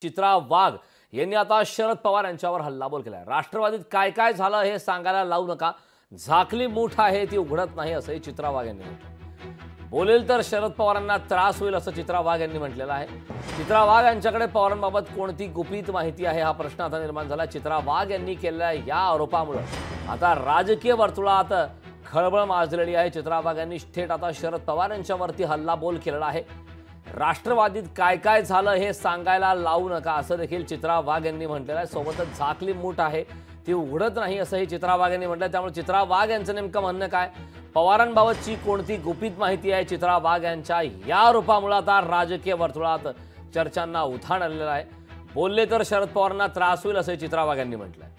चित्रा वाघ यांनी आता शरद पवार यांच्यावर हल्लाबोल केलाय। राष्ट्रवादीत काय काय झालं हे सांगायला लावू नका, झाकली मूठ आहे ती उघडत नाही असंही चित्रा वाघ यांनी म्हटलं। बोलेल तर शरद पवारांना त्रास होईल असं चित्रा वाघ यांनी म्हटलेलं आहे। चित्रा वाघ यांच्याकडे पवारांबाबत कोणती गुपित माहिती आहे हा प्रश्न आता निर्माण झाला। चित्रा वाघ यांनी केलेल्या या आरोपामुळे आता राजकीय वर्तुळात खळबळ माजलेली आहे। चित्रा वाघ यांनी थेट आता शरद पवार यांच्यावरती हल्लाबोल केलेला आहे। राष्ट्रवादीत काय काय झालं हे सांगायला लावू नका असं देखील चित्रा वाघ यांनी म्हटलेलं आहे। सोबतच झाकली मूठ आहे ती उघडत नाही असंही चित्रा वाघ यांनी म्हटलं। त्यामुळे चित्रा वाघ यांचं नेमकं म्हणणं काय, पवारांबाबतची कोणती गुपित माहिती आहे, चित्रा वाघ यांच्या या आरोपामुळे आता राजकीय वर्तुळात चर्चांना उधाण आलेलं आहे। बोलले तर शरद पवारांना त्रास होईल असंही चित्रा वाघ यांनी म्हटलंय।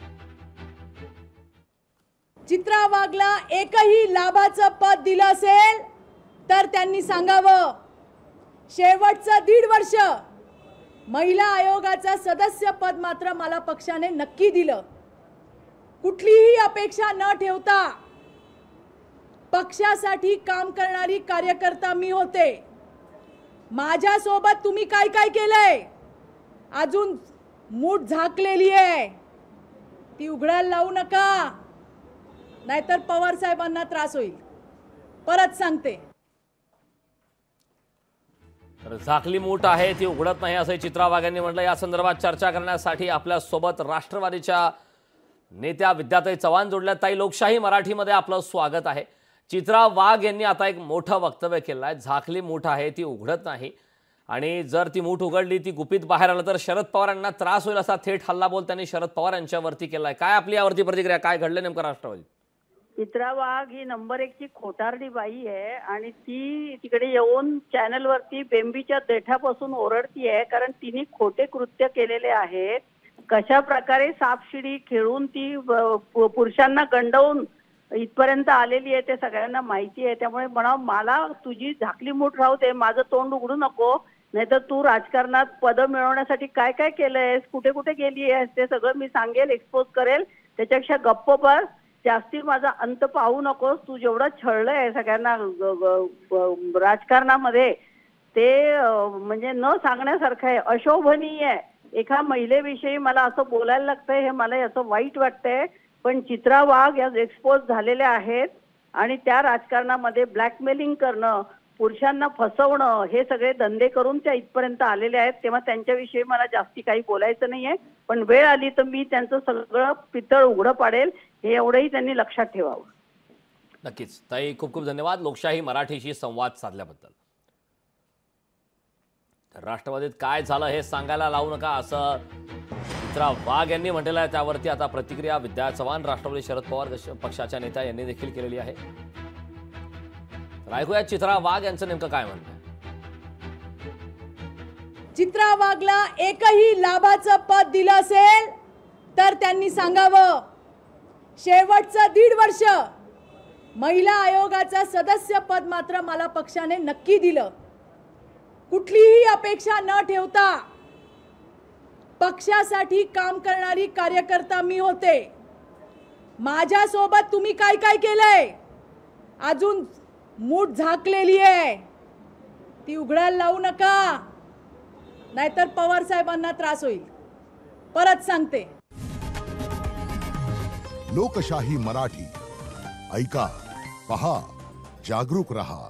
चित्रा वाघला एकही लाभाचं पद दिलं असेल तर त्यांनी सांगावं। शेवटचं 1.5 वर्ष महिला आयोगाचं सदस्य पद मात्र मला पक्षाने नक्की दिलं। कुठलीही अपेक्षा न ठेवता पक्षासाठी काम करणारी कार्यकर्ता मी होते। माझ्या सोबत तुम्ही काय काय केलंय, अजून मूठ झाकलेली आहे ती उघडायला लावू नका, नाहीतर पवार साहेबांना त्रास होईल। परत सांगते, तर झाकली मूठ आहे ती उघडत नाही असं चित्रा वाघ यांनी म्हटलं। या संदर्भात चर्चा करण्यासाठी आपल्या सोबत राष्ट्रवादीच्या नेत्या विद्याताई चव्हाण जोडल्या। ताई, लोकशाही मराठीमध्ये आपलं स्वागत आहे। चित्रा वाघ यांनी आता एक मोठं वक्तव्य केलं आहे, झाकली मूठ आहे ती उघडत नाही आणि जर ती मूठ उघडली, ती गुपित बाहेर आलं तर शरद पवारांना त्रास होईल असा थेट हल्लाबोल त्यांनी शरद पवार यांच्यावरती केलाय। काय आपली यावरती प्रतिक्रिया, काय घडलं नेमकं राष्ट्रवादी? चित्रा वाघ ही नंबर 1 ची खोटारडी बाई आहे आणि ती तिकडे येऊन चॅनलवरती बेंबीच्या देठापासून ओरडतीये, कारण तिने खोटे कृत्य केलेले आहेत। कशा प्रकारे सापशिडी खेळून ती पुरुषांना गंडवून इथपर्यंत आलेली आहे ते सगळ्यांना माहिती आहे। त्यामुळे म्हणा, मला तुझी झाकली मूठ राहू दे, माझं तोंड उघडू नको, नाहीतर तू राजकारणात पद मिळवण्यासाठी काय काय केलंयस, कुठे कुठे गेली आहेस ते सगळं मी सांगेल, एक्सपोज करेल। त्याच्यापेक्षा गप्प बस, जास्ती माझा अंत पाहू नकोस। तू जेवढं छळलंय सगळ्यांना राजकारणामध्ये ते म्हणजे न सांगण्यासारखं आहे, अशोभनीय आहे। एका महिलेविषयी मला असं बोलायला लागतंय, हे मला याचं वाईट वाटतंय। पण चित्रा वाघ या एक्सपोज झालेल्या आहेत आणि त्या राजकारणामध्ये ब्लॅकमेलिंग करणं, पुरुषांना फसवणं, हे सगळे धंदे करून त्या इथपर्यंत आलेले आहेत। तेव्हा त्यांच्याविषयी मला जास्ती काही बोलायचं नाहीये, पण वेळ आली तर मी त्यांचं सगळं पितळ उघडं पाडेल, हे एवढंही त्यांनी लक्षात ठेवावं। नक्कीच ताई, खूप खूप धन्यवाद लोकशाही मराठीशी संवाद साधल्याबद्दल। राष्ट्रवादीत काय झालं हे सांगायला लावू नका असं चित्रा वाघ यांनी म्हटलेलं आहे। त्यावरती आता प्रतिक्रिया विद्या चव्हाण, राष्ट्रवादी शरद पवार पक्षाच्या नेत्या यांनी देखील केलेली आहे। तर ऐकूया चित्रा वाघ यांचं नेमकं काय म्हणणं आहे। चित्रा वाघला एकही लाभाचं पद दिलं असेल तर त्यांनी सांगावं। शेवटचं 1.5 वर्ष महिला आयोगाचं सदस्य पद मात्र मला पक्षाने नक्की दिलं। कुठलीही अपेक्षा न ठेवता पक्षासाठी काम करणारी कार्यकर्ता मी होते। माझ्या सोबत तुम्ही काय काय केलंय, अजून मूठ झाकलेली आहे ती उघडायला लावू नका, नाहीतर पवार साहेबांना त्रास होईल। परत सांगते, लोकशाही मराठी ऐका, पहा, जागरूक रहा।